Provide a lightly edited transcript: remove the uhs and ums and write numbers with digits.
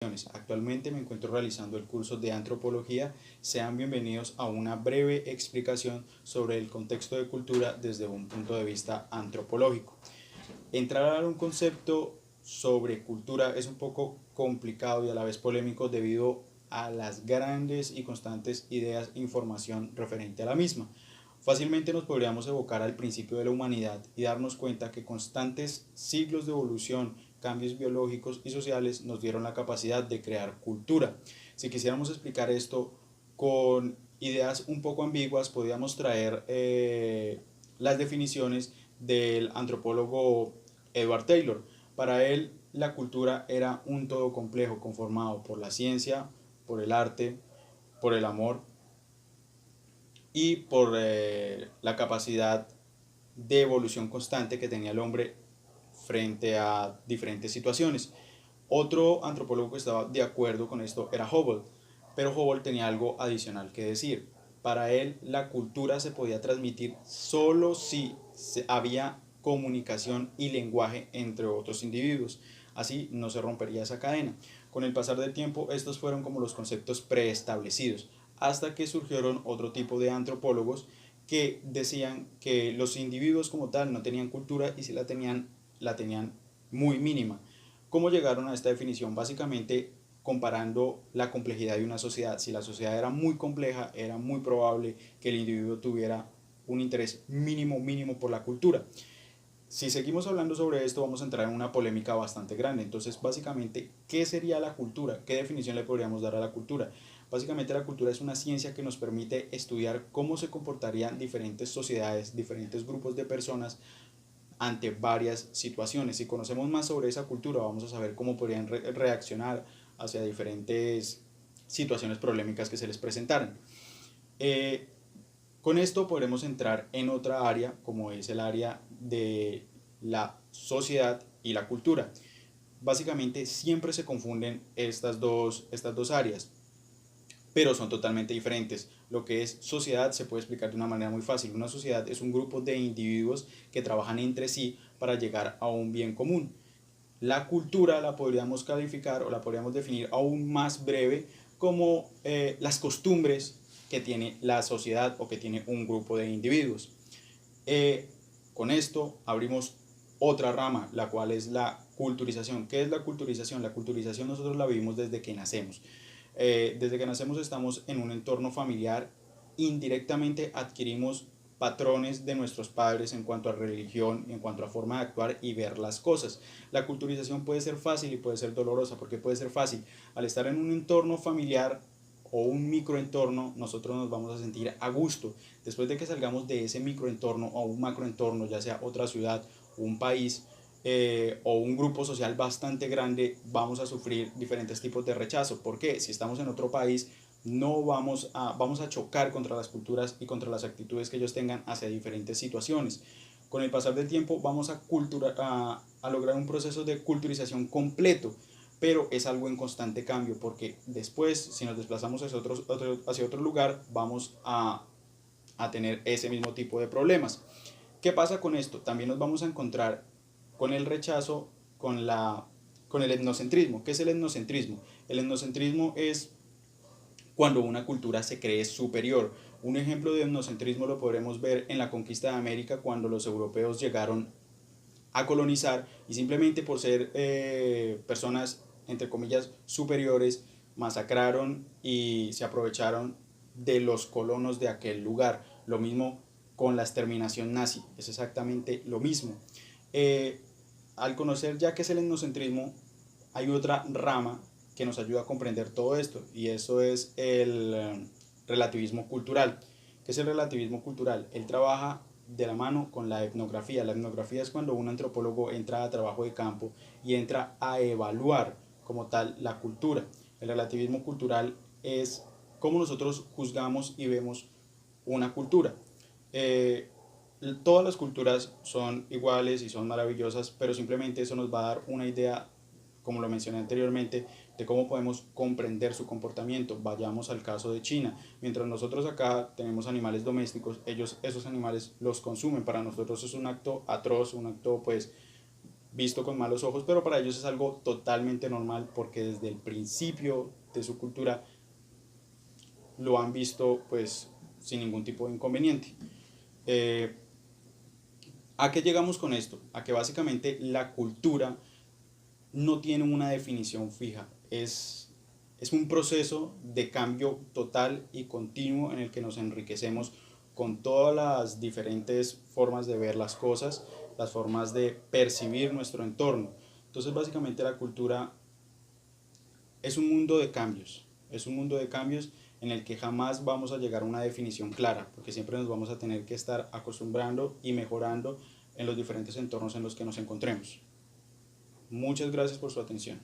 Actualmente me encuentro realizando el curso de antropología. Sean bienvenidos a una breve explicación sobre el contexto de cultura desde un punto de vista antropológico. Entrar a un concepto sobre cultura es un poco complicado y a la vez polémico debido a las grandes y constantes ideas e información referente a la misma. Fácilmente nos podríamos evocar al principio de la humanidad y darnos cuenta que constantes siglos de evolución, cambios biológicos y sociales nos dieron la capacidad de crear cultura. Si quisiéramos explicar esto con ideas un poco ambiguas, podríamos traer las definiciones del antropólogo Edward Taylor. Para él, la cultura era un todo complejo conformado por la ciencia, por el arte, por el amor y por la capacidad de evolución constante que tenía el hombre frente a diferentes situaciones. Otro antropólogo que estaba de acuerdo con esto era Hubble, pero Hubble tenía algo adicional que decir. Para él, la cultura se podía transmitir solo si había comunicación y lenguaje entre otros individuos. Así no se rompería esa cadena. Con el pasar del tiempo, estos fueron como los conceptos preestablecidos, hasta que surgieron otro tipo de antropólogos que decían que los individuos como tal no tenían cultura y si la tenían muy mínima. ¿Cómo llegaron a esta definición? Básicamente comparando la complejidad de una sociedad. Si la sociedad era muy compleja, era muy probable que el individuo tuviera un interés mínimo por la cultura. Si seguimos hablando sobre esto, vamos a entrar en una polémica bastante grande. Entonces, básicamente, ¿qué sería la cultura? ¿Qué definición le podríamos dar a la cultura? Básicamente, la cultura es una ciencia que nos permite estudiar cómo se comportarían diferentes sociedades, diferentes grupos de personas ante varias situaciones. Si conocemos más sobre esa cultura, vamos a saber cómo podrían reaccionar hacia diferentes situaciones problemáticas que se les presentaran. Eh, con esto podremos entrar en otra área, como es el área de la sociedad y la cultura. Básicamente siempre se confunden estas dos áreas, pero son totalmente diferentes. Lo que es sociedad se puede explicar de una manera muy fácil. Una sociedad es un grupo de individuos que trabajan entre sí para llegar a un bien común. La cultura la podríamos calificar o la podríamos definir aún más breve como las costumbres que tiene la sociedad o que tiene un grupo de individuos. Eh, con esto abrimos otra rama, la cual es la culturización. ¿Qué es la culturización? La culturización nosotros la vivimos desde que nacemos. Desde que nacemos estamos en un entorno familiar, indirectamente adquirimos patrones de nuestros padres en cuanto a religión, en cuanto a forma de actuar y ver las cosas. La culturización puede ser fácil y puede ser dolorosa, porque puede ser fácil. Al estar en un entorno familiar o un microentorno, nosotros nos vamos a sentir a gusto. Después de que salgamos de ese microentorno o un macroentorno, ya sea otra ciudad, un país, o un grupo social bastante grande, vamos a sufrir diferentes tipos de rechazo. ¿Por qué? Si estamos en otro país, no vamos a chocar contra las culturas y contra las actitudes que ellos tengan hacia diferentes situaciones. Con el pasar del tiempo vamos a lograr un proceso de culturización completo, pero es algo en constante cambio porque después, si nos desplazamos hacia otro lugar, vamos a tener ese mismo tipo de problemas. ¿Qué pasa con esto? También nos vamos a encontrar con el rechazo, con el etnocentrismo. ¿Qué es el etnocentrismo? El etnocentrismo es cuando una cultura se cree superior. Un ejemplo de etnocentrismo lo podremos ver en la conquista de América cuando los europeos llegaron a colonizar y simplemente por ser personas, entre comillas, superiores, masacraron y se aprovecharon de los colonos de aquel lugar. Lo mismo con la exterminación nazi, es exactamente lo mismo. Eh, Al conocer ya que es el etnocentrismo, hay otra rama que nos ayuda a comprender todo esto y eso es el relativismo cultural. ¿Qué es el relativismo cultural? Él trabaja de la mano con la etnografía. La etnografía es cuando un antropólogo entra a trabajo de campo y entra a evaluar como tal la cultura. El relativismo cultural es cómo nosotros juzgamos y vemos una cultura. Eh, Todas las culturas son iguales y son maravillosas, pero simplemente eso nos va a dar una idea, como lo mencioné anteriormente, de cómo podemos comprender su comportamiento. Vayamos al caso de China. Mientras nosotros acá tenemos animales domésticos, ellos esos animales los consumen. Para nosotros es un acto atroz, un acto pues visto con malos ojos, pero para ellos es algo totalmente normal porque desde el principio de su cultura lo han visto pues sin ningún tipo de inconveniente. Eh, ¿A qué llegamos con esto? A que básicamente la cultura no tiene una definición fija, es un proceso de cambio total y continuo en el que nos enriquecemos con todas las diferentes formas de ver las cosas, las formas de percibir nuestro entorno. Entonces básicamente la cultura es un mundo de cambios, es un mundo de cambios en el que jamás vamos a llegar a una definición clara, porque siempre nos vamos a tener que estar acostumbrando y mejorando en los diferentes entornos en los que nos encontremos. Muchas gracias por su atención.